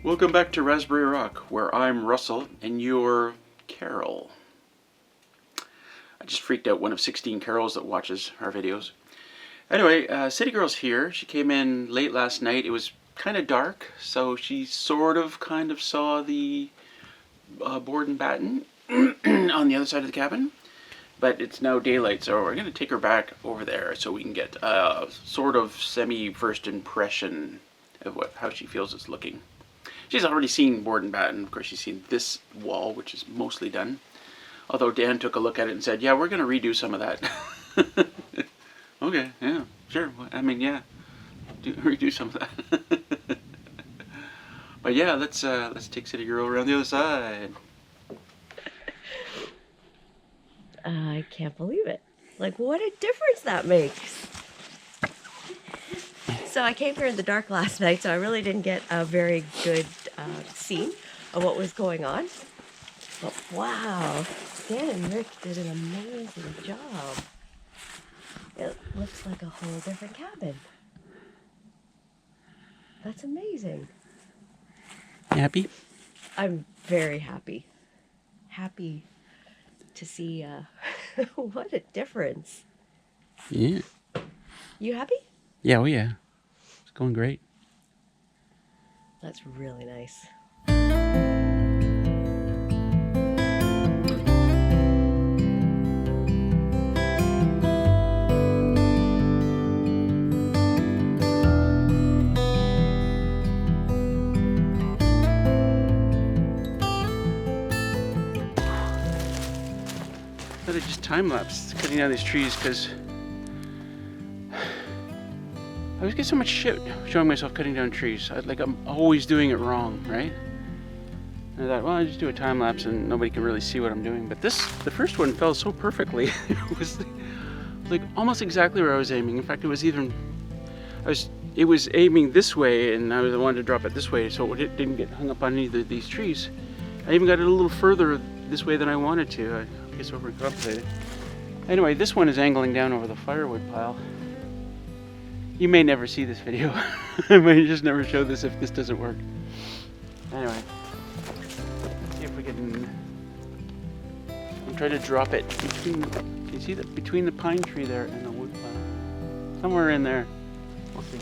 Welcome back to Raspberry Rock, where I'm Russell and you're Carol. I just freaked out one of 16 Carols that watches our videos. Anyway, City Girl's here. She came in late last night. It was kind of dark, so she kind of saw the board and batten on the other side of the cabin. But it's now daylight, so we're going to take her back over there so we can get a sort of semi-first impression of how she feels it's looking. She's already seen board and batten. Of course, she's seen this wall, which is mostly done. Although Dan took a look at it and said, yeah, we're going to redo some of that. Okay, yeah, sure. I mean, yeah, redo some of that. But yeah, let's take City Girl around the other side. I can't believe it. Like, what a difference that makes. So I came here in the dark last night, so I really didn't get a very good scene of what was going on. But wow, Dan and Rick did an amazing job. It looks like a whole different cabin. That's amazing. You happy? I'm very happy. Happy to see what a difference. Yeah. You happy? Yeah, oh yeah. It's going great. That's really nice. I thought I'd just time-lapse cutting down these trees because I always get so much shit showing myself cutting down trees. I'm always doing it wrong, right? And I thought, well, I just do a time-lapse and nobody can really see what I'm doing. But the first one fell so perfectly. It was like almost exactly where I was aiming. In fact, it was aiming this way, and I wanted to drop it this way so it didn't get hung up on either of these trees. I even got it a little further this way than I wanted to. I guess overcompensated. Anyway, this one is angling down over the firewood pile. You may never see this video. I may just never show this if this doesn't work. Anyway, let's see if we can. I'm trying to drop it between. Can you see that between the pine tree there and the wood pile? Somewhere in there. We'll see.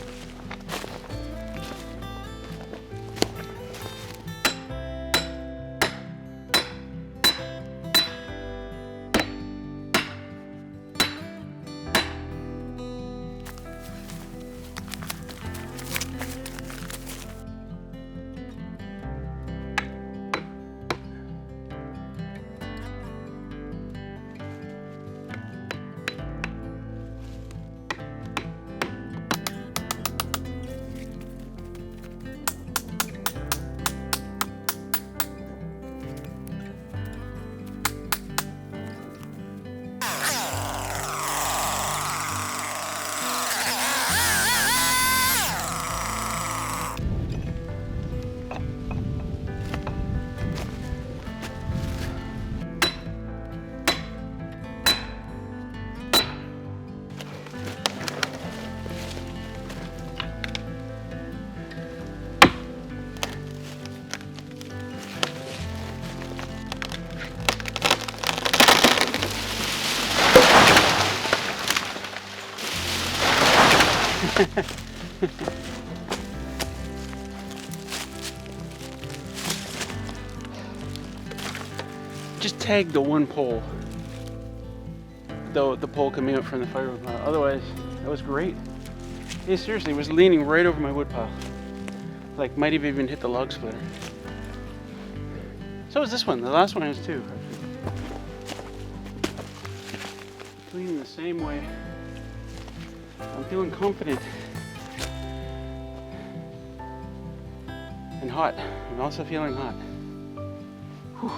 Just tag the one pole, though the pole coming up from the firewood pile. Otherwise, that was great. Hey, seriously, it was leaning right over my wood pile. Like, might have even hit the log splitter. So was this one. The last one was too. Cleaning the same way. I'm feeling confident. And hot. I'm also feeling hot. Whew.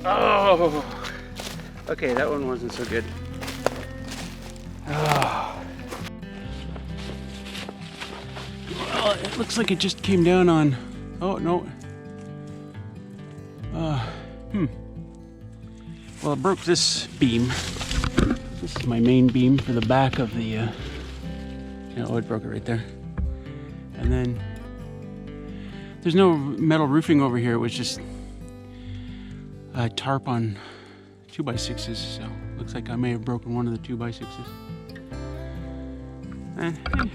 Oh, okay, that one wasn't so good. Oh. Well, it looks like it just came down on. Oh no. Well, it broke this beam. This is my main beam for the back of the. Oh, it broke it right there. And then there's no metal roofing over here. It was just a tarp on 2x6s. So looks like I may have broken one of the 2x6s. And hey.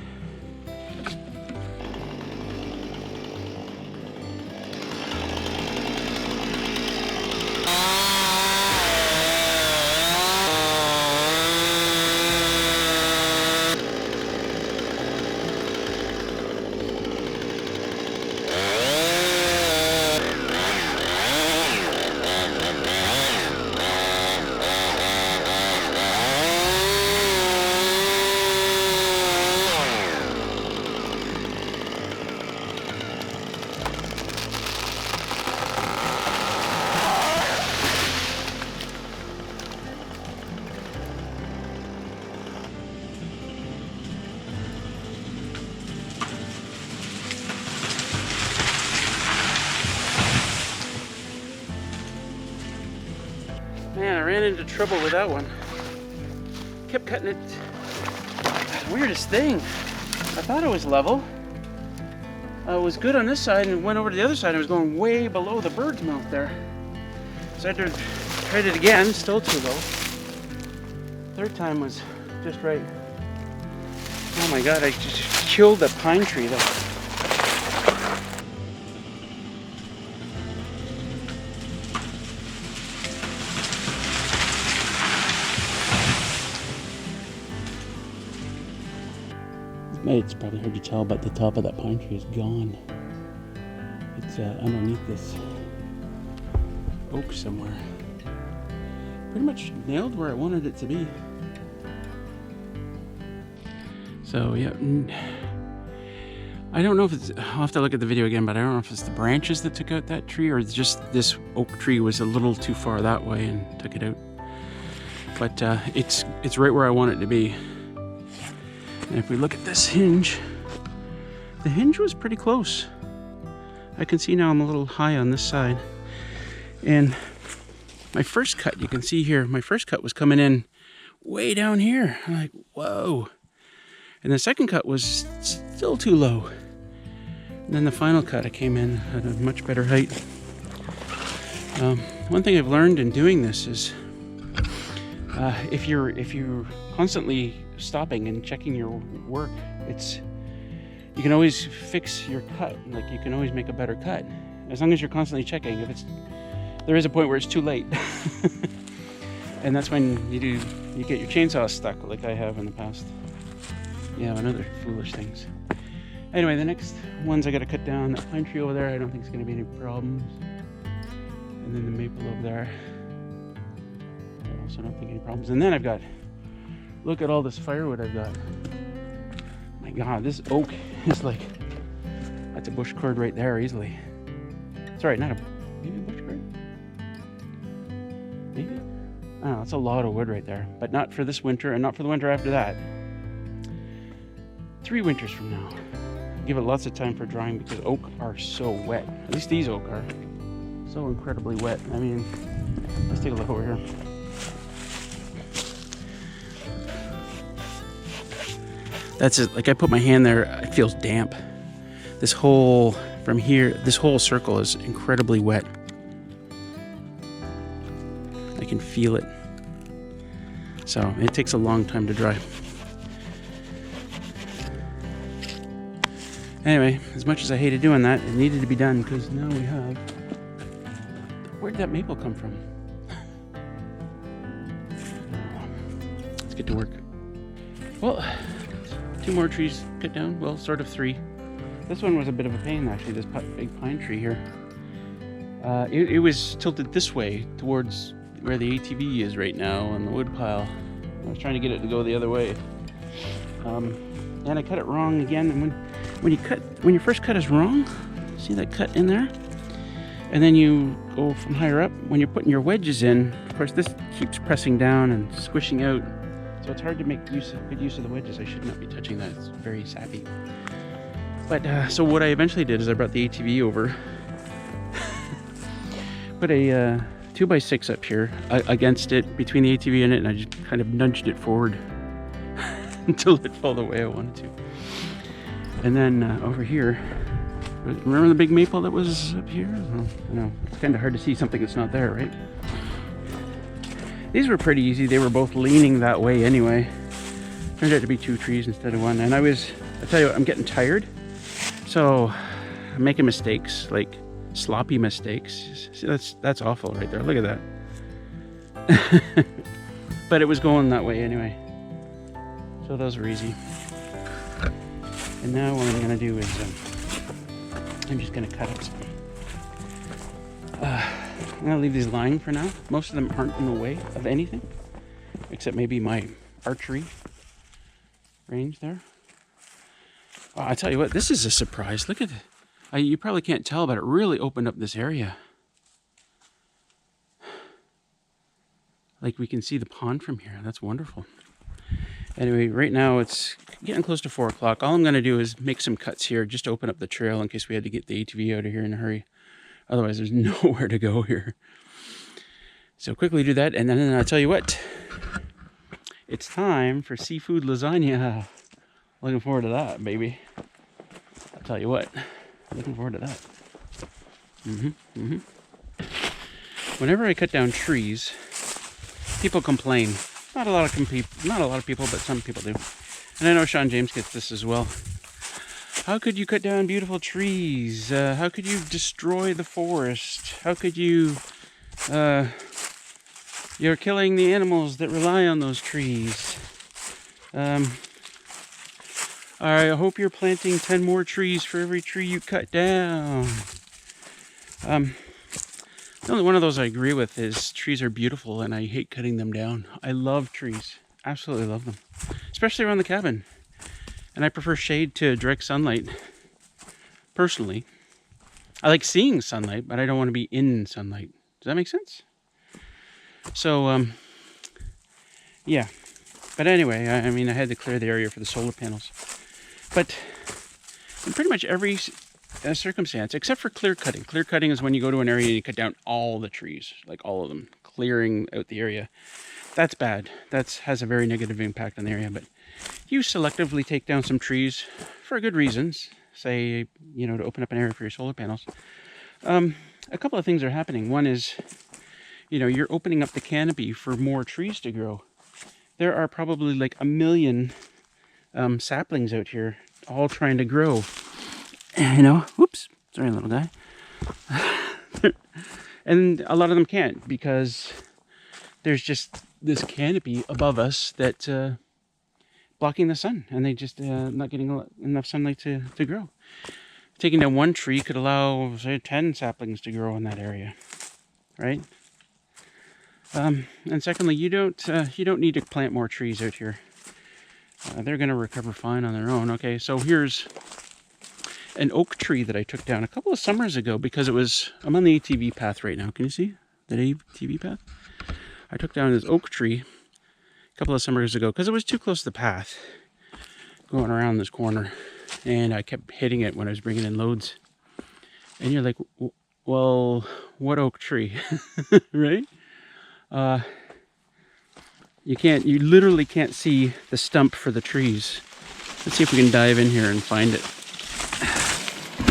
Man, I ran into trouble with that one. Kept cutting it. Weirdest thing. I thought it was level. It was good on this side and went over to the other side. It was going way below the bird's mouth there. So I had to try it again, still too low. Third time was just right. Oh my God, I just killed the pine tree though. It's probably hard to tell, but the top of that pine tree is gone. It's underneath this oak somewhere. Pretty much nailed where I wanted it to be. So yeah, I don't know if it's, I'll have to look at the video again, but I don't know if it's the branches that took out that tree or it's just this oak tree was a little too far that way and took it out. But it's right where I want it to be. And if we look at this hinge, the hinge was pretty close. I can see now I'm a little high on this side. And my first cut, you can see here, my first cut was coming in way down here. I'm like, whoa. And the second cut was still too low. And then the final cut, I came in at a much better height. One thing I've learned in doing this is if you're constantly stopping and checking your work, you can always fix your cut. Like you can always make a better cut as long as you're constantly checking. There is a point where it's too late, and that's when you get your chainsaw stuck, like I have in the past. Yeah, and other foolish things. Anyway, the next ones I got to cut down. That pine tree over there, I don't think it's going to be any problems. And then the maple over there, I also don't think any problems. And then I've got. Look at all this firewood I've got. My God, this oak is like, that's a bush cord right there easily. Sorry, maybe a bush cord? Maybe? I don't know, that's a lot of wood right there. But not for this winter and not for the winter after that. 3 winters from now. Give it lots of time for drying because oak are so wet. At least these oak are so incredibly wet. I mean, let's take a look over here. That's it. Like I put my hand there, it feels damp. This whole, from here, this whole circle is incredibly wet. I can feel it. So it takes a long time to dry. Anyway, as much as I hated doing that, it needed to be done because now we have, where did that maple come from? Let's get to work. Well, 2 more trees cut down, well, sort of 3. This one was a bit of a pain, actually, this big pine tree here. It was tilted this way towards where the ATV is right now on the wood pile. I was trying to get it to go the other way. And I cut it wrong again. And when your first cut is wrong, see that cut in there? And then you go from higher up. When you're putting your wedges in, of course this keeps pressing down and squishing out. So it's hard to make good use of the wedges. I should not be touching that, it's very sappy. But so what I eventually did is I brought the ATV over, put a 2x6 up here against it, between the ATV and it, and I just kind of nudged it forward until it fell the way I wanted to. And then over here, remember the big maple that was up here? Well, I know, it's kind of hard to see something that's not there, right? These were pretty easy. They were both leaning that way anyway. Turned out to be 2 trees instead of 1. And I tell you what, I'm getting tired. So I'm making mistakes, like sloppy mistakes. See, that's awful right there. Look at that. But it was going that way anyway. So those were easy. And now what I'm gonna do is I'm just gonna cut up some. I'm gonna leave these lying for now. Most of them aren't in the way of anything, except maybe my archery range there. Oh, I tell you what, this is a surprise. Look at it. You probably can't tell, but it really opened up this area. Like we can see the pond from here. That's wonderful. Anyway, right now it's getting close to 4 o'clock. All I'm gonna do is make some cuts here, just to open up the trail in case we had to get the ATV out of here in a hurry. Otherwise, there's nowhere to go here. So quickly do that, and then I'll tell you what. It's time for seafood lasagna. Looking forward to that, baby. I'll tell you what. Looking forward to that. Whenever I cut down trees, people complain. Not a lot of people, but some people do. And I know Sean James gets this as well. How could you cut down beautiful trees? How could you destroy the forest? How could you... you're killing the animals that rely on those trees. I hope you're planting 10 more trees for every tree you cut down. The only one of those I agree with is trees are beautiful and I hate cutting them down. I love trees. Absolutely love them. Especially around the cabin. And I prefer shade to direct sunlight. Personally. I like seeing sunlight, but I don't want to be in sunlight. Does that make sense? So, yeah. But anyway, I mean, I had to clear the area for the solar panels. But in pretty much every circumstance, except for clear cutting. Clear cutting is when you go to an area and you cut down all the trees, like all of them, clearing out the area. That's bad. That has a very negative impact on the area. But you selectively take down some trees for good reasons. Say, you know, to open up an area for your solar panels. A couple of things are happening. One is, you know, you're opening up the canopy for more trees to grow. There are probably like 1 million saplings out here, all trying to grow. You know, whoops, sorry, little guy. And a lot of them can't because there's just this canopy above us that's blocking the sun, and they just not getting enough sunlight to grow. Taking down one tree could allow, say, 10 saplings to grow in that area, right? And secondly, you don't need to plant more trees out here. They're going to recover fine on their own. Okay, so here's an oak tree that I took down a couple of summers ago because I'm on the ATV path right now. Can you see that ATV path? I took down this oak tree a couple of summers ago because it was too close to the path going around this corner, and I kept hitting it when I was bringing in loads. And you're like, well, what oak tree? Right? You literally can't see the stump for the trees. Let's see if we can dive in here and find it.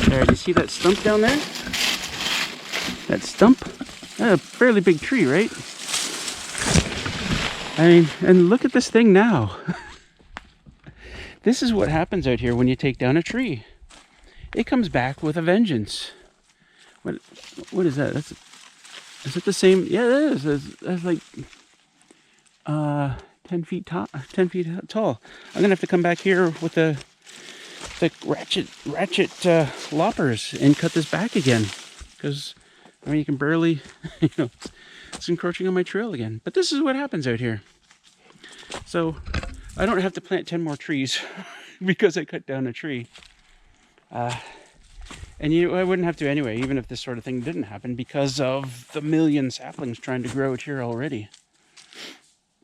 There, do you see that stump down there? That stump? That's a fairly big tree, right? I mean, and look at this thing now. This is what happens out here when you take down a tree. It comes back with a vengeance. What is that? Is it the same? Yeah, it is. That's like 10 feet tall. 10 feet tall. I'm gonna have to come back here with the ratchet loppers and cut this back again, because I mean you can barely, you know, it's encroaching on my trail again. But this is what happens out here. So I don't have to plant 10 more trees because I cut down a tree. And I wouldn't have to anyway, even if this sort of thing didn't happen, because of the million saplings trying to grow out here already.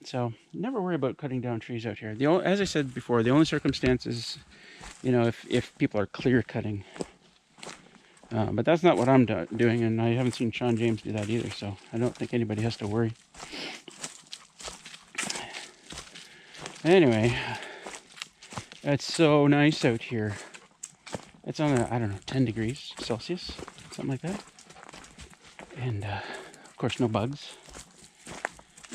So never worry about cutting down trees out here. As I said before, the only circumstance is, if people are clear cutting. But that's not what I'm doing, and I haven't seen Sean James do that either, so I don't think anybody has to worry. Anyway, it's so nice out here. It's on I don't know, 10 degrees Celsius, something like that. And, of course, no bugs.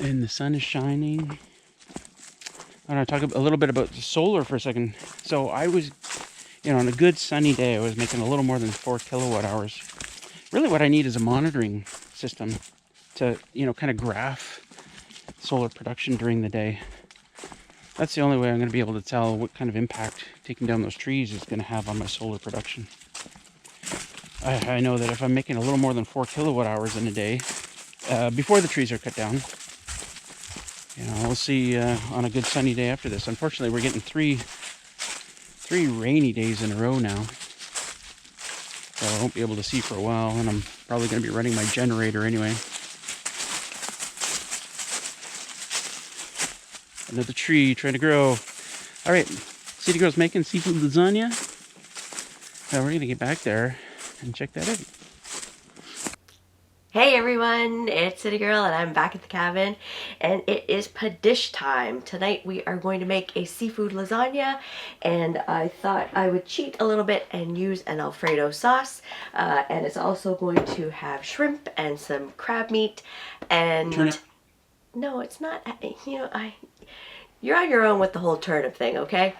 And the sun is shining. I want to talk a little bit about the solar for a second. So I was, on a good sunny day, I was making a little more than 4 kilowatt hours. Really what I need is a monitoring system to, kind of graph solar production during the day. That's the only way I'm going to be able to tell what kind of impact taking down those trees is going to have on my solar production. I know that if I'm making a little more than 4 kilowatt hours in a day, before the trees are cut down, we'll see on a good sunny day after this. Unfortunately, we're getting three rainy days in a row now. So I won't be able to see for a while, and I'm probably going to be running my generator anyway. Another tree trying to grow. All right, City Girl's making seafood lasagna. Now we're going to get back there and check that out. Hey everyone, it's City Girl and I'm back at the cabin and it is padish time. Tonight we are going to make a seafood lasagna and I thought I would cheat a little bit and use an Alfredo sauce. And it's also going to have shrimp and some crab meat and... Turnip. No, it's not, you're on your own with the whole turnip thing, okay?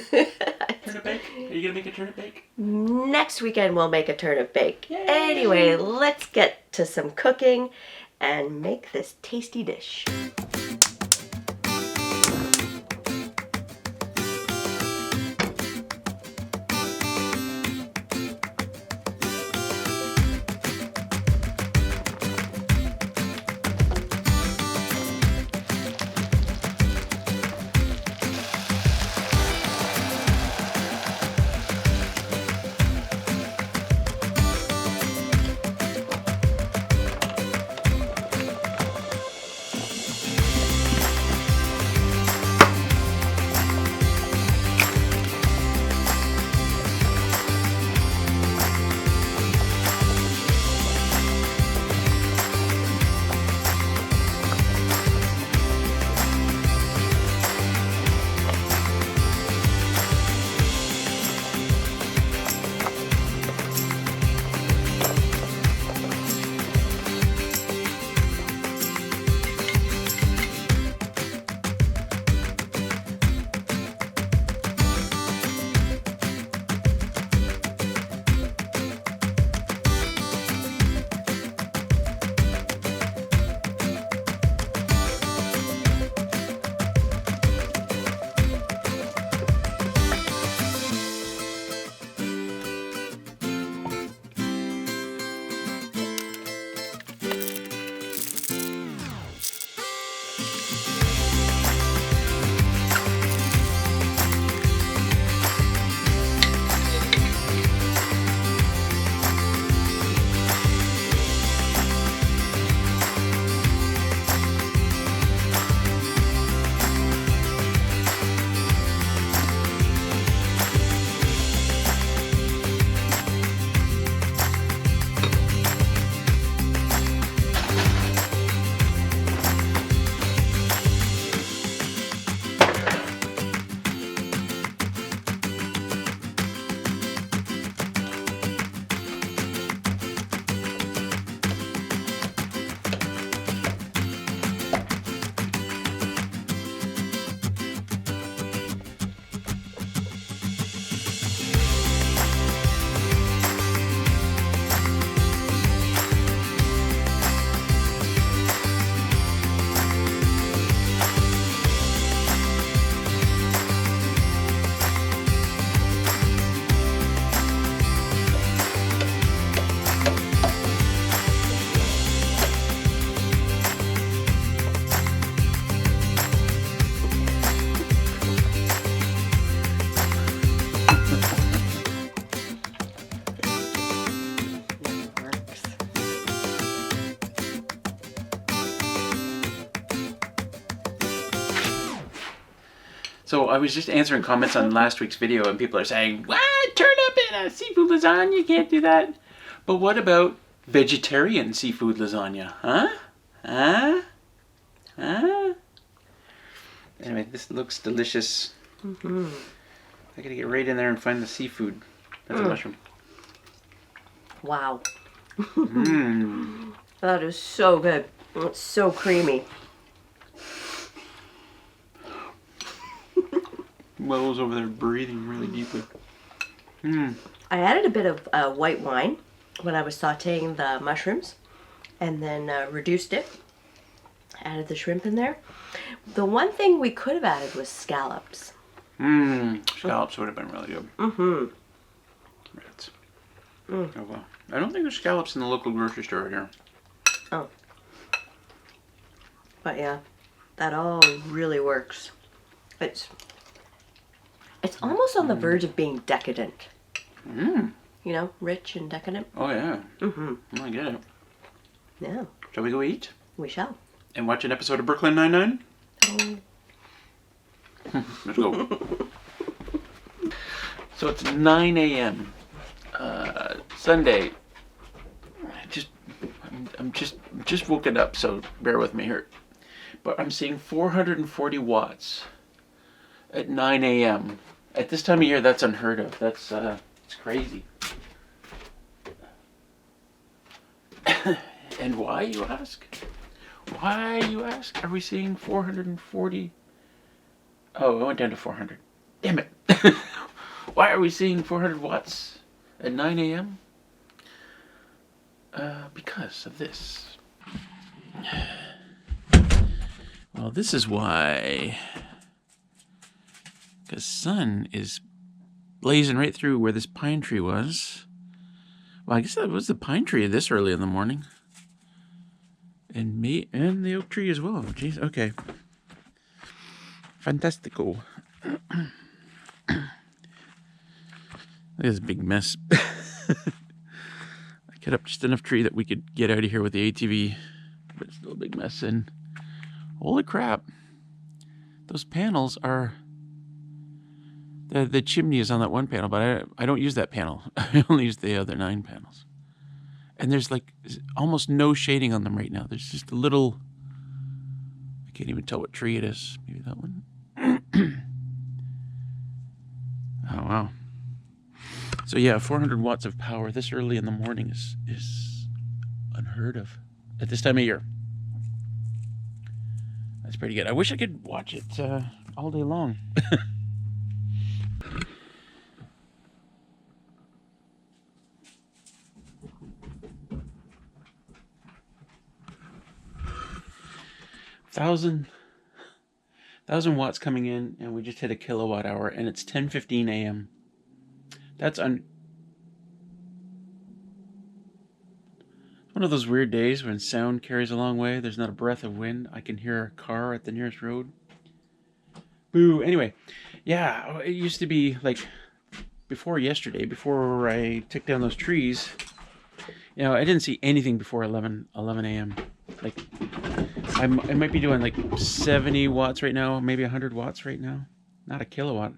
Turnip bake? Are you going to make a turnip bake? Next weekend we'll make a turnip bake. Yay! Anyway, let's get to some cooking and make this tasty dish. So I was just answering comments on last week's video, and people are saying, "What? Turnip in a seafood lasagna? You can't do that." But what about vegetarian seafood lasagna? Huh? Huh? Huh? Anyway, this looks delicious. Mm-hmm. I gotta get right in there and find the seafood. That's a mushroom. Wow. Mmm. That is so good. It's so creamy. Willow's over there breathing really deeply. Mmm. I added a bit of white wine when I was sauteing the mushrooms, and then reduced it. Added the shrimp in there. The one thing we could have added was scallops. Mmm. Scallops would have been really good. Mm-hmm. Rats. Oh well. I don't think there's scallops in the local grocery store here. Oh. But yeah, that all really works. It's almost on the verge of being decadent. Mmm. You know, rich and decadent. Oh yeah. Mm-hmm. I get it. Yeah, Shall we go eat? we shall. And watch an episode of Brooklyn Nine-Nine? Oh. Let's go. So it's 9 a.m. Sunday. I'm just woken up, so bear with me here. But I'm seeing 440 watts at 9 a.m. At this time of year, that's unheard of. That's it's crazy. And why, you ask? Why, you ask? Are we seeing 440? Oh, it went down to 400. Damn it. Why are we seeing 400 watts at 9 a.m.? Because of this. Well, this is why. Because sun is blazing right through where this pine tree was. Well, I guess that was the pine tree this early in the morning. And me and the oak tree as well. Jeez, okay. Fantastico. Look at this big mess. I cut up just enough tree that we could get out of here with the ATV, but it's still a big mess. And holy crap, those panels are. The chimney is on that one panel, but I don't use that panel. I only use the other 9 panels. And there's like almost no shading on them right now. There's just a little. I can't even tell what tree it is. Maybe that one. Oh wow. So yeah, 400 watts of power this early in the morning is unheard of at this time of year. That's pretty good. I wish I could watch it all day long. Thousand watts coming in, and we just hit a kilowatt hour, and it's 10:15 a.m. That's one of those weird days when sound carries a long way. There's not a breath of wind. I can hear a car at the nearest road. Boo. Anyway, yeah, it used to be like before yesterday, before I took down those trees. You know, I didn't see anything before 11 a.m. Like, I might be doing like 70 watts right now, maybe 100 watts right now. Not a kilowatt.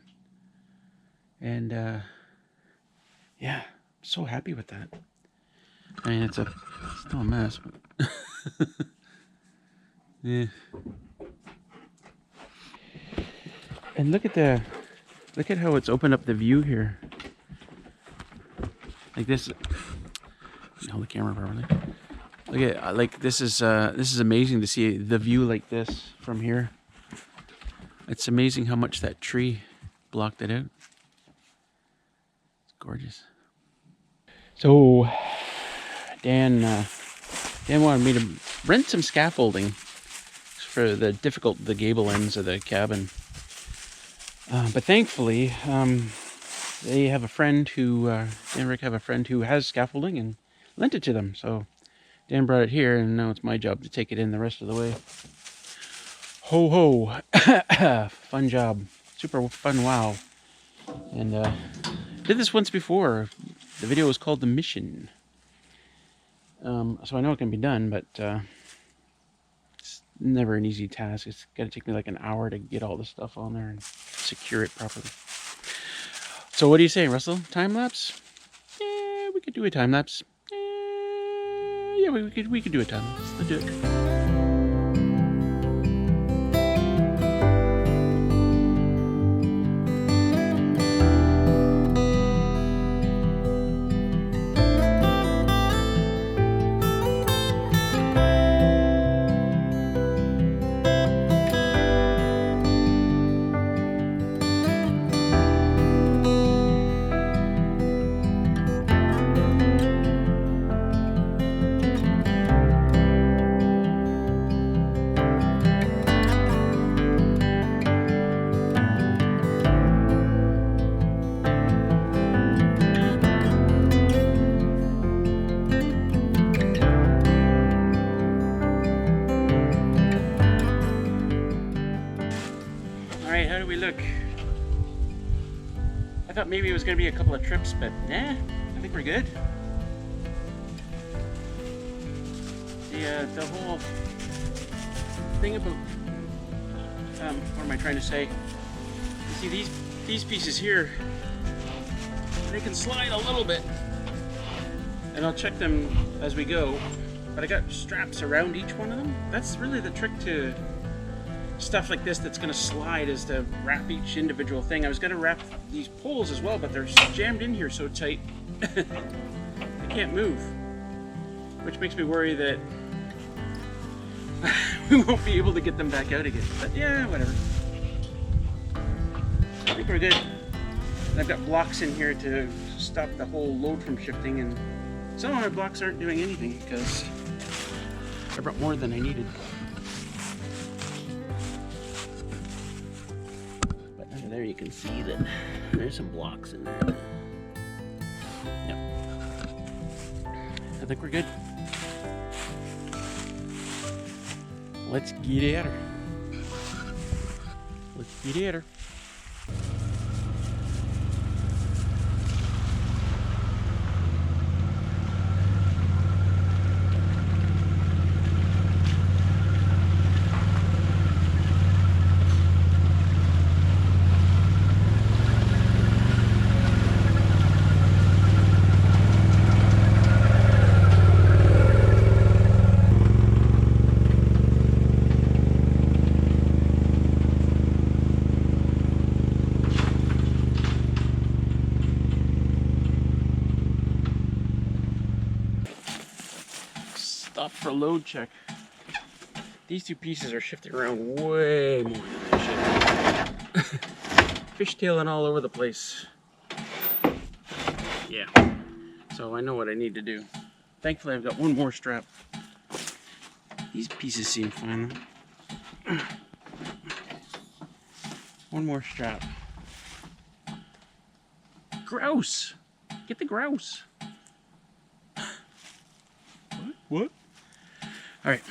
And, yeah, I'm so happy with that. I mean, it's still a mess, but yeah. And look at how it's opened up the view here. Like this. Hold the camera properly. Look at like this is amazing to see the view like this from here. It's amazing how much that tree blocked it out. It's gorgeous. So Dan wanted me to rent some scaffolding for the gable ends of the cabin. But thankfully, they have a friend who Dan and Rick have a friend who has scaffolding and lent it to them. So Dan brought it here, and now it's my job to take it in the rest of the way. Ho ho! Fun job, super fun. Wow! And did this once before. The video was called The Mission. So I know it can be done, but never an easy task. It's gonna take me like an hour to get all the stuff on there and secure it properly. So what do you say, Russell? Time lapse? Yeah, we could do a time lapse. Yeah, we could do a time lapse. Let's do it. Alright, how do we look? I thought maybe it was going to be a couple of trips, but nah, I think we're good. The whole thing about, what am I trying to say? You see these pieces here, they can slide a little bit, and I'll check them as we go, but I got straps around each one of them. That's really the trick to stuff like this that's going to slide, is to wrap each individual thing. I was going to wrap these poles as well, but they're jammed in here so tight they can't move, which makes me worry that we won't be able to get them back out again. But yeah, whatever. I think we're good. And I've got blocks in here to stop the whole load from shifting, and some of my blocks aren't doing anything because I brought more than I needed. There you can see that there's some blocks in there. Yep. I think we're good. Let's get at her. Let's get at her. Stop for load check. These two pieces are shifting around way more than they should. Fishtailing all over the place. Yeah. So I know what I need to do. Thankfully I've got one more strap. These pieces seem fine. One more strap. Grouse! Get the grouse! What? All right.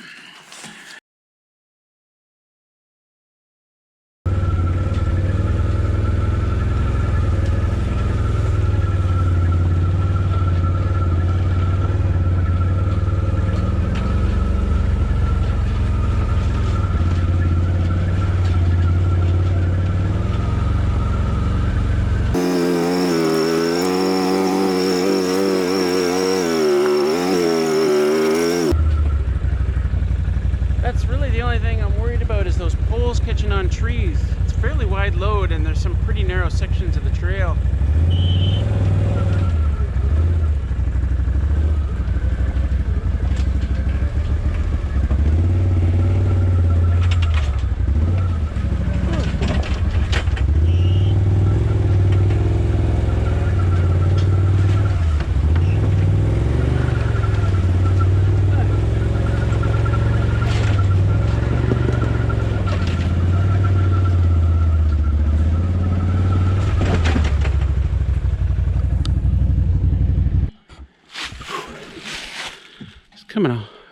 The only thing I'm worried about is those poles catching on trees. It's a fairly wide load and there's some pretty narrow sections of the trail.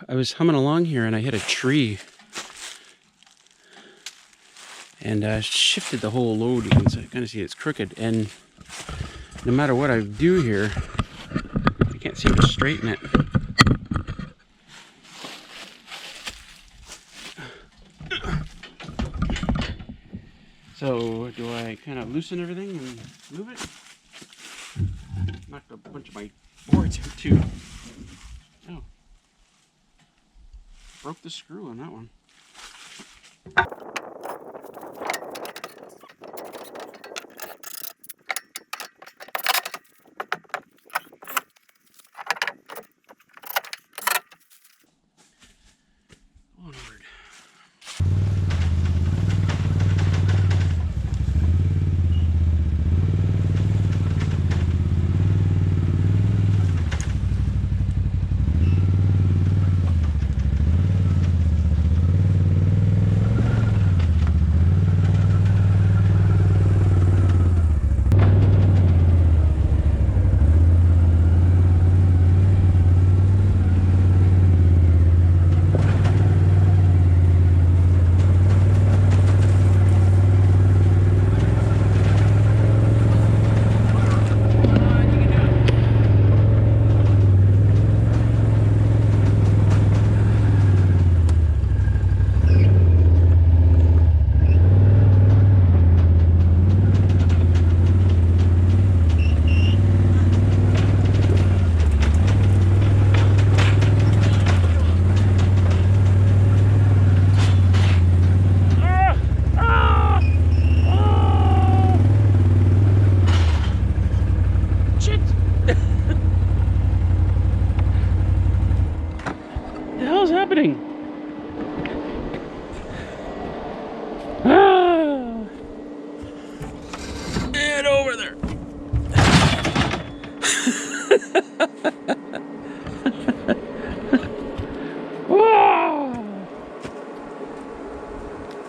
I was humming along here and I hit a tree and shifted the whole load. You can kind of see it's crooked, and no matter what I do here, I can't seem to straighten it. So do I kind of loosen everything and move it? Knocked a bunch of my boards out too. Oh, broke the screw on that one. Onward. What the hell's happening? Get over there.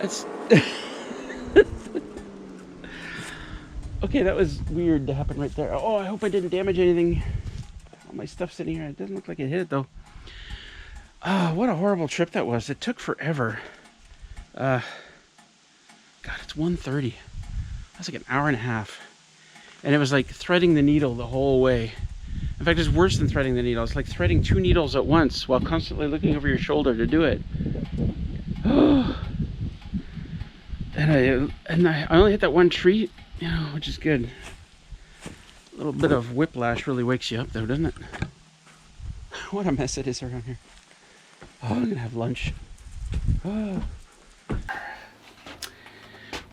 It's okay, that was weird to happen right there. Oh, I hope I didn't damage anything. All my stuff sitting here. It doesn't look like it hit it though. Oh, what a horrible trip that was. It took forever. God, it's 1:30. That's like an hour and a half. And it was like threading the needle the whole way. In fact, it's worse than threading the needle. It's like threading 2 needles at once while constantly looking over your shoulder to do it. And I only hit that one tree, you know, which is good. A little bit of whiplash really wakes you up though, doesn't it? What a mess it is around here. Oh, I'm gonna have lunch. Oh.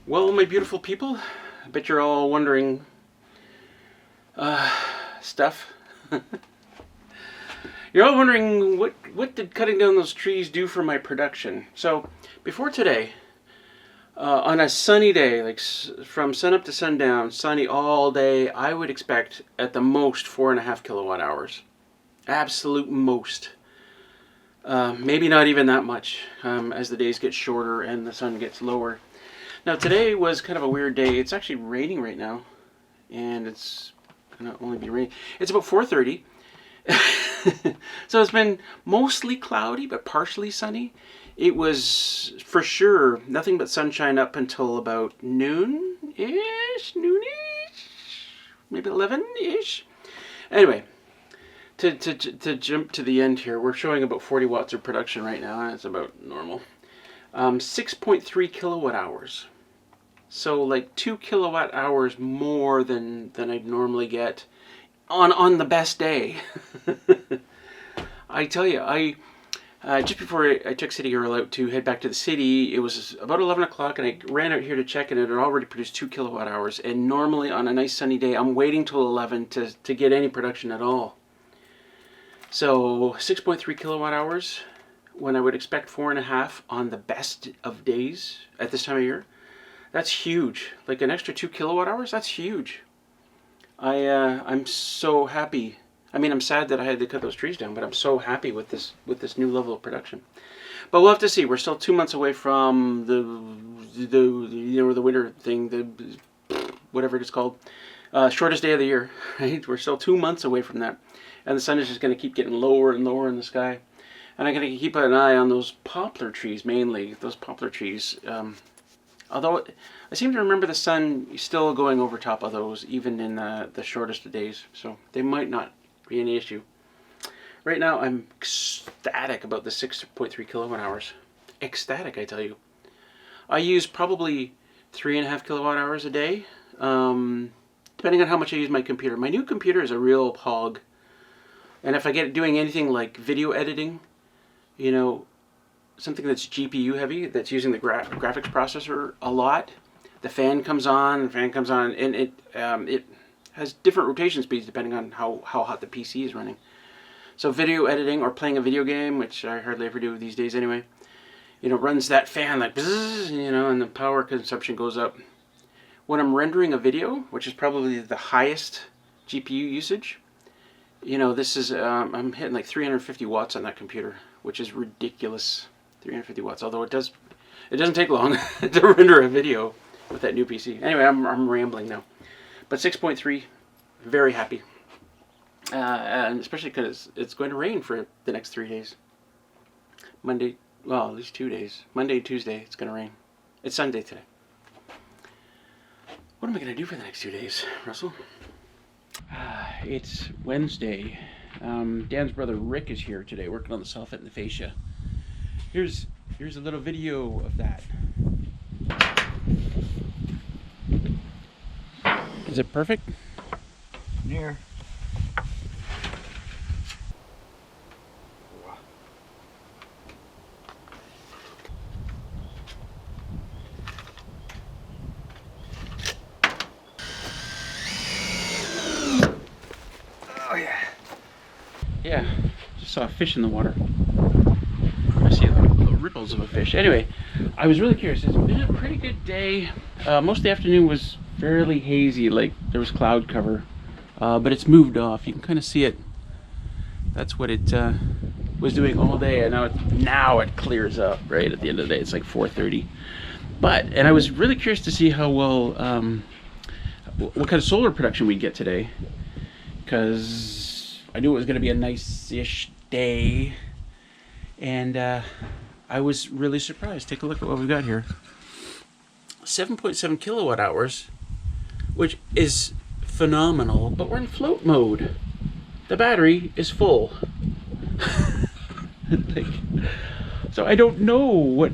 Well, my beautiful people, I bet you're all wondering stuff. You're all wondering what did cutting down those trees do for my production. So before today, on a sunny day, like from sunup to sundown, sunny all day, I would expect at the most 4.5 kilowatt hours. Absolute most. Maybe not even that much as the days get shorter and the sun gets lower. Now today was kind of a weird day. It's actually raining right now, and it's gonna only be raining. It's about 4:30, so it's been mostly cloudy but partially sunny. It was for sure nothing but sunshine up until about noon-ish, maybe 11-ish. Anyway, to jump to the end here, we're showing about 40 watts of production right now, and it's about normal. 6.3 kilowatt hours. So like 2 kilowatt hours more than I'd normally get on the best day. I tell you, just before I took City Girl out to head back to the city, it was about 11 o'clock and I ran out here to check and it had already produced 2 kilowatt hours. And normally on a nice sunny day, I'm waiting till 11 to get any production at all. So 6.3 kilowatt hours when I would expect 4.5 on the best of days at this time of year. That's huge. Like an extra 2 kilowatt hours, that's huge. I'm so happy. I mean, I'm sad that I had to cut those trees down, but I'm so happy with this new level of production. But we'll have to see. We're still 2 months away from the winter thing, the whatever it's called, shortest day of the year. Right? We're still 2 months away from that, and the sun is just going to keep getting lower and lower in the sky. And I'm going to keep an eye on those poplar trees mainly. Those poplar trees. Although I seem to remember the sun still going over top of those, even in the shortest of days. So they might not be any issue. Right now, I'm ecstatic about the 6.3 kilowatt hours. Ecstatic, I tell you. I use probably 3.5 kilowatt hours a day, depending on how much I use my computer. My new computer is a real hog, and if I get doing anything like video editing, you know, something that's GPU heavy, that's using the graphics processor a lot, the fan comes on, and it has different rotation speeds depending on how hot the PC is running. So video editing or playing a video game, which I hardly ever do these days anyway, you know, runs that fan like bzzz, you know, and the power consumption goes up. When I'm rendering a video, which is probably the highest GPU usage, you know, this is, I'm hitting like 350 watts on that computer, which is ridiculous. 350 watts, although it doesn't take long to render a video with that new PC. Anyway, I'm rambling now. But 6.3, very happy. And especially because it's going to rain for the next 3 days. Monday, well, at least 2 days. Monday and Tuesday, it's going to rain. It's Sunday today. What am I going to do for the next 2 days, Russell? It's Wednesday. Dan's brother Rick is here today, working on the soffit and the fascia. Here's a little video of that. Is it perfect? Near. Oh yeah. Yeah, just saw a fish in the water. I see the ripples of a fish. Anyway, I was really curious. It's been a pretty good day. Most of the afternoon was fairly hazy, like there was cloud cover, but it's moved off. You can kind of see it. That's what it was doing all day, and now it clears up right at the end of the day. It's like 4:30. And I was really curious to see how well, what kind of solar production we'd get today, because I knew it was going to be a nice-ish day. And I was really surprised. Take a look at what we've got here. 7.7 kilowatt hours, which is phenomenal, but we're in float mode. The battery is full. So I don't know what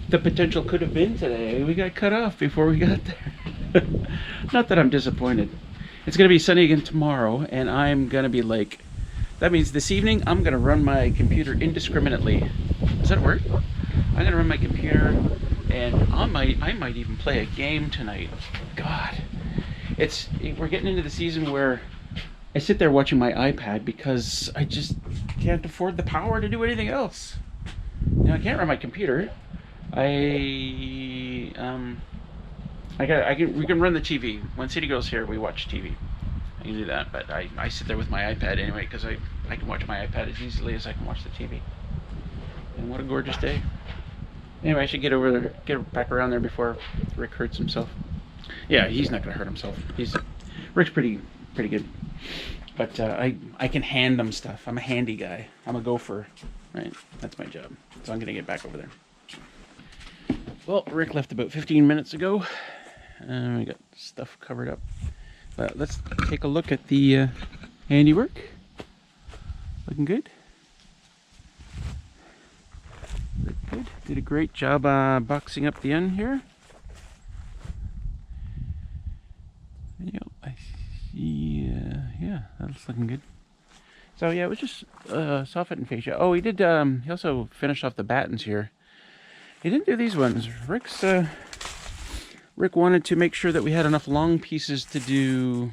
the potential could have been today. We got cut off before we got there. Not that I'm disappointed. It's going to be sunny again tomorrow, and I'm going to be like, that means this evening I'm going to run my computer indiscriminately. Does that work? I'm going to run my computer, and I might even play a game tonight. God. We're getting into the season where I sit there watching my iPad because I just can't afford the power to do anything else. You know, I can't run my computer. We can run the TV. When City Girl's here, we watch TV. I can do that, but I sit there with my iPad anyway because I can watch my iPad as easily as I can watch the TV. And what a gorgeous day. Anyway, I should get back around there before Rick hurts himself. Yeah, he's not going to hurt himself. Rick's pretty good. But I can hand them stuff. I'm a handy guy. I'm a gopher, right? That's my job. So I'm going to get back over there. Well, Rick left about 15 minutes ago. We got stuff covered up. But let's take a look at the handiwork. Looking good. Look good. Did a great job boxing up the end here. Yep, I see. Yeah, that's looking good. So yeah, it was just soffit and fascia. Oh, he did. He also finished off the battens here. He didn't do these ones. Rick wanted to make sure that we had enough long pieces to do,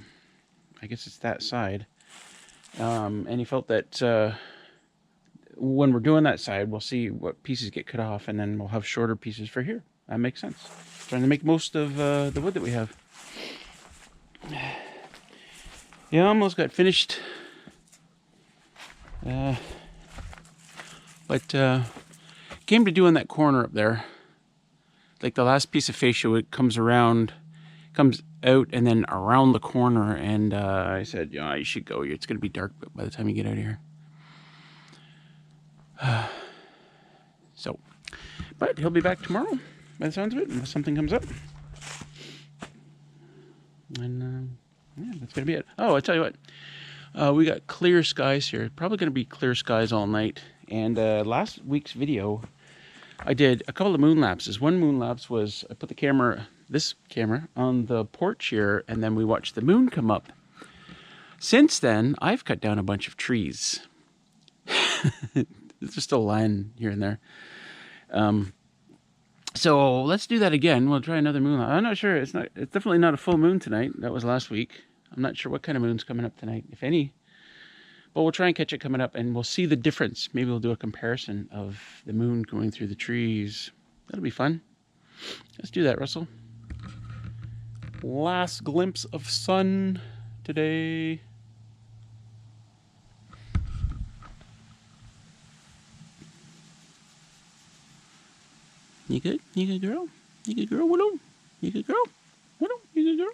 I guess it's that side. And he felt that when we're doing that side, we'll see what pieces get cut off, and then we'll have shorter pieces for here. That makes sense. Trying to make most of the wood that we have. Yeah, almost got finished. But came to doing that corner up there. Like the last piece of fascia, it comes out and then around the corner, and I said, yeah, you should go. It's going to be dark by the time you get out of here. So, but he'll be back tomorrow, by the sounds of it, unless something comes up. And yeah, that's going to be it. Oh, I tell you what, we got clear skies here. Probably going to be clear skies all night. And last week's video, I did a couple of moon lapses. One moon lapse was I put the camera, this camera, on the porch here, and then we watched the moon come up. Since then, I've cut down a bunch of trees. It's just still lying here and there. So let's do that again. We'll try another moon lapse. I'm not sure. It's definitely not a full moon tonight. That was last week. I'm not sure what kind of moon's coming up tonight, if any. But we'll try and catch it coming up, and we'll see the difference. Maybe we'll do a comparison of the moon going through the trees. That'll be fun. Let's do that, Russell. Last glimpse of sun today. You good? You good, girl? You good, girl? What on? You good, girl? What on? You good, girl?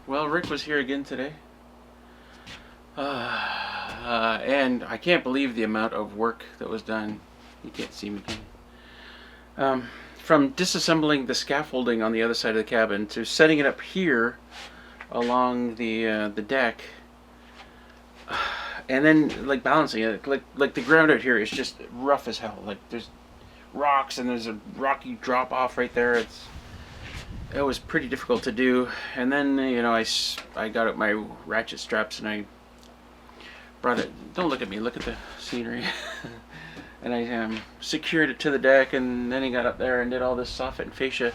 Well, Rick was here again today. And I can't believe the amount of work that was done. You can't see me, can you? From disassembling the scaffolding on the other side of the cabin to setting it up here along the deck, and then like balancing it, like the ground out here is just rough as hell. Like there's rocks and there's a rocky drop off right there. It was pretty difficult to do. And then I got out my ratchet straps and I brought it. Don't look at me. Look at the scenery. And I secured it to the deck, and then he got up there and did all this soffit and fascia.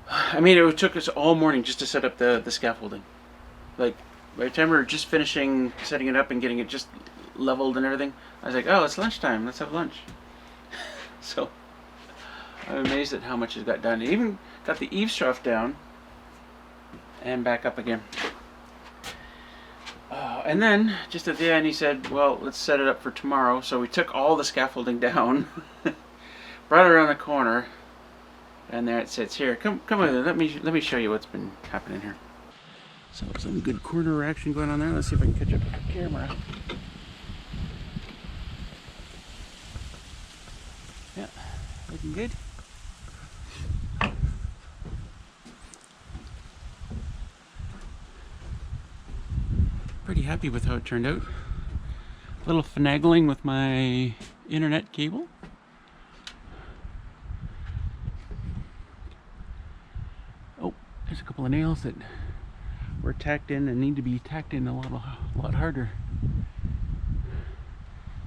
I mean, it took us all morning just to set up the scaffolding. Like, by the time we were just finishing setting it up and getting it just leveled and everything, I was like, oh, it's lunchtime. Let's have lunch. So, I'm amazed at how much it got done. It even got the eaves trough down and back up again. And then, just at the end, he said, well, let's set it up for tomorrow. So we took all the scaffolding down, brought it around the corner, and there it sits here. Come with it. Let me show you what's been happening here. So some good corner action going on there. Let's see if I can catch up with the camera. Yeah, looking good. Pretty happy with how it turned out. A little finagling with my internet cable. Oh, there's a couple of nails that were tacked in and need to be tacked in a lot harder.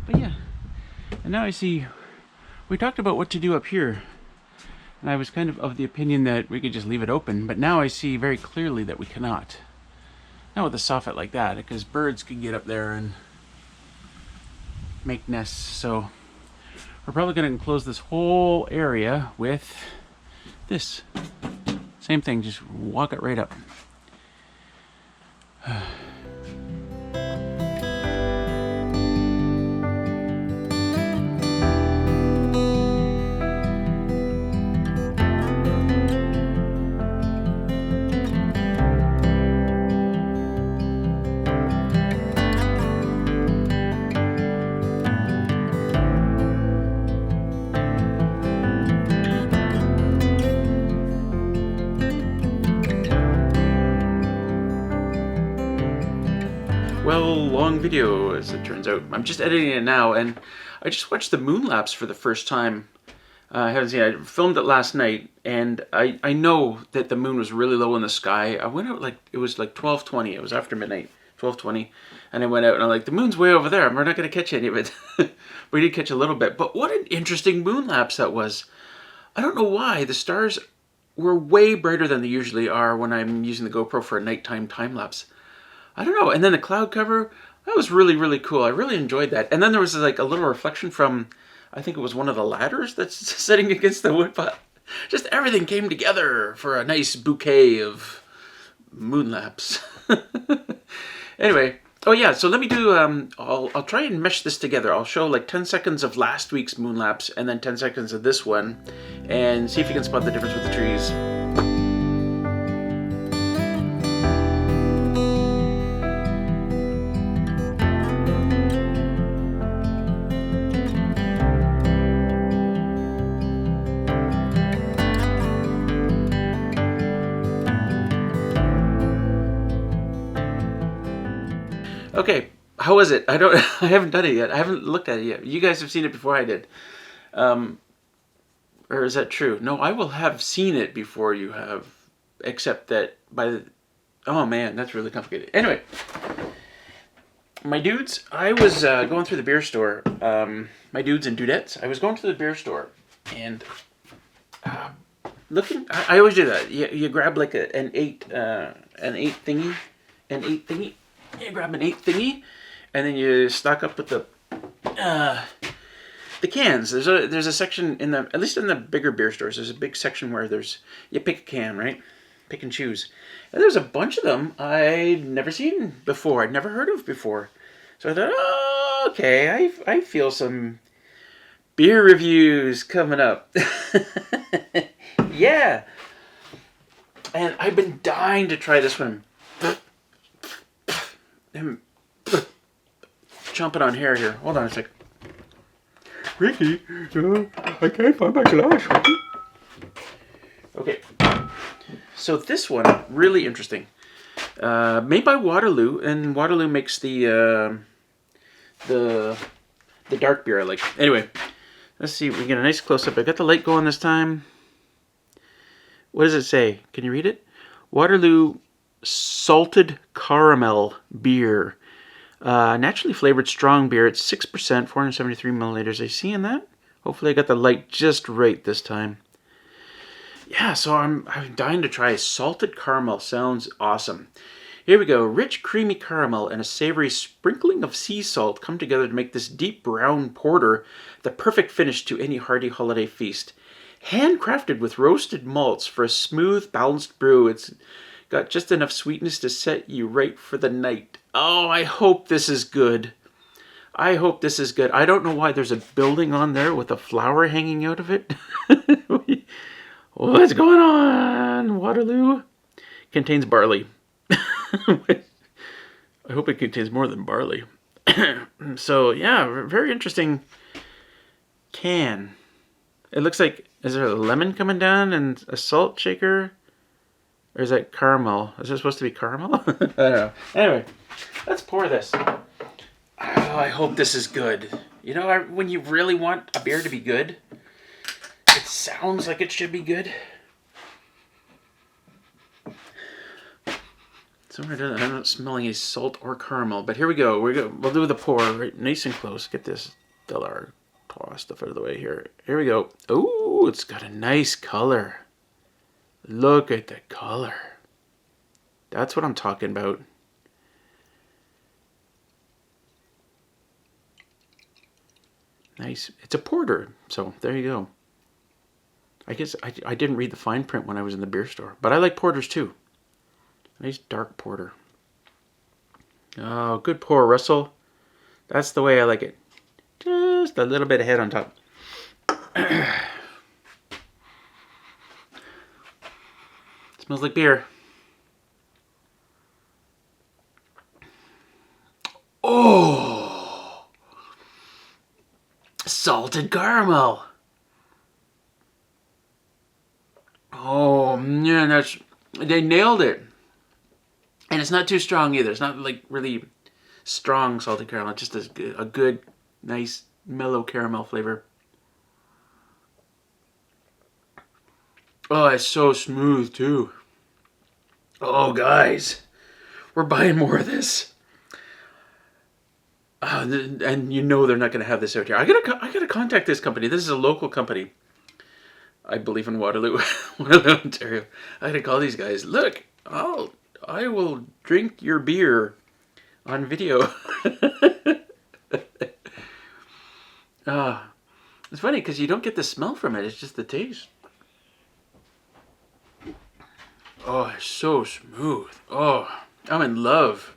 But yeah, and now I see, we talked about what to do up here, and I was kind of the opinion that we could just leave it open, but now I see very clearly that we cannot. Not with a soffit like that, because birds could get up there and make nests. So we're probably going to enclose this whole area with this. Same thing, just walk it right up. Well, long video as it turns out. I'm just editing it now, and I just watched the moon lapse for the first time. I haven't seen it. I filmed it last night, and I know that the moon was really low in the sky. I went out it was like 12:20. It was after midnight, 12:20, and I went out and I'm like, the moon's way over there. We're not going to catch any of it. We did catch a little bit, but what an interesting moon lapse that was. I don't know why. The stars were way brighter than they usually are when I'm using the GoPro for a nighttime time lapse. I don't know. And then the cloud cover, that was really, really cool. I really enjoyed that. And then there was like a little reflection from I think it was one of the ladders that's sitting against the wood pile. Just everything came together for a nice bouquet of moon lapse. Anyway, oh yeah, so let me do, I'll try and mesh this together. I'll show like 10 seconds of last week's moon lapse and then 10 seconds of this one, and see if you can spot the difference with the trees. Okay, how was it? I haven't done it yet. I haven't looked at it yet. You guys have seen it before I did. Or is that true? No, I will have seen it before you have, except that by the, oh man, that's really complicated. Anyway, my dudes, I was going through the beer store, my dudes and dudettes, I was going to the beer store, and looking, I always do that. You grab like an eight thingy, you grab an 8 thingy, and then you stock up with the cans. There's a section in the, at least in the bigger beer stores, there's a big section where you pick a can, right? Pick and choose. And there's a bunch of them I'd never seen before. I'd never heard of before. So I thought, oh, okay, I feel some beer reviews coming up. Yeah. And I've been dying to try this one. I'm chomping on hair here. Hold on a sec. Ricky, I can't find my glass. Okay. So this one, really interesting. Made by Waterloo, and Waterloo makes the dark beer I like. Anyway, let's see if we can get a nice close-up. I got the light going this time. What does it say? Can you read it? Waterloo Salted Caramel Beer. Naturally flavored strong beer. It's 6%, 473 milliliters. Are you seeing that? Hopefully I got the light just right this time. Yeah, so I'm dying to try salted caramel. Sounds awesome. Here we go. Rich, creamy caramel and a savory sprinkling of sea salt come together to make this deep brown porter the perfect finish to any hearty holiday feast. Handcrafted with roasted malts for a smooth, balanced brew. It's got just enough sweetness to set you right for the night. Oh, I hope this is good. I hope this is good. I don't know why there's a building on there with a flower hanging out of it. What's going on? Waterloo contains barley. I hope it contains more than barley. So, yeah, very interesting can. It looks like, is there a lemon coming down and a salt shaker? Or is that caramel? Is it supposed to be caramel? I don't know. Anyway, let's pour this. Oh, I hope this is good. You know, when you really want a beer to be good, it sounds like it should be good. Somewhere I'm not smelling any salt or caramel, but here we go. We'll do the pour right nice and close. Get this Delar stuff out of the way here. Here we go. Oh, it's got a nice color. Look at the color. That's what I'm talking about. Nice. It's a porter, so there you go. I guess I didn't read the fine print when I was in the beer store, but I like porters too. Nice dark porter. Oh, good pour, Russell. That's the way I like it. Just a little bit of head on top. Smells like beer. Oh! Salted caramel. Oh, man, they nailed it. And it's not too strong either. It's not like really strong salted caramel. It's just a good, nice, mellow caramel flavor. Oh, it's so smooth too. Oh, guys, we're buying more of this. And you know they're not going to have this out here. I gotta contact this company. This is a local company. I believe in Waterloo, Waterloo, Ontario. I gotta call these guys. Look, I will drink your beer on video. It's funny because you don't get the smell from it. It's just the taste. Oh, it's so smooth. Oh, I'm in love.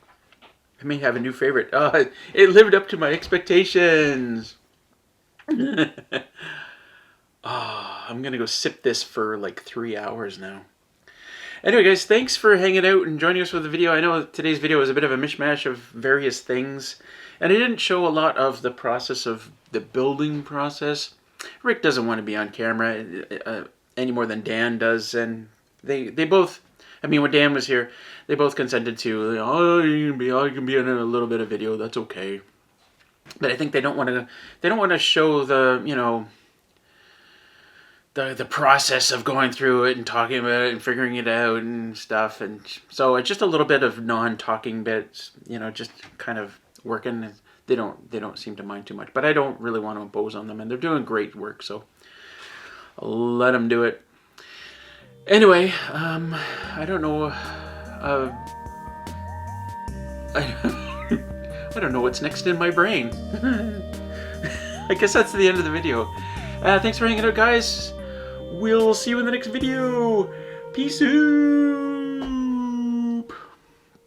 I may have a new favorite. Oh, it lived up to my expectations. Oh, I'm going to go sip this for like 3 hours now. Anyway, guys, thanks for hanging out and joining us with the video. I know today's video was a bit of a mishmash of various things, and I didn't show a lot of the process of the building process. Rick doesn't want to be on camera any more than Dan does, and they both, I mean, when Dan was here, they both consented to, oh, I can be in a little bit of video, that's okay. But I think they don't want to show the, you know, the process of going through it and talking about it and figuring it out and stuff. And so it's just a little bit of non-talking bits, you know, just kind of working. They don't seem to mind too much, but I don't really want to impose on them, and they're doing great work, so I'll let them do it. Anyway, I don't know, I don't know what's next in my brain. I guess that's the end of the video. Thanks for hanging out, guys. We'll see you in the next video. Peace out.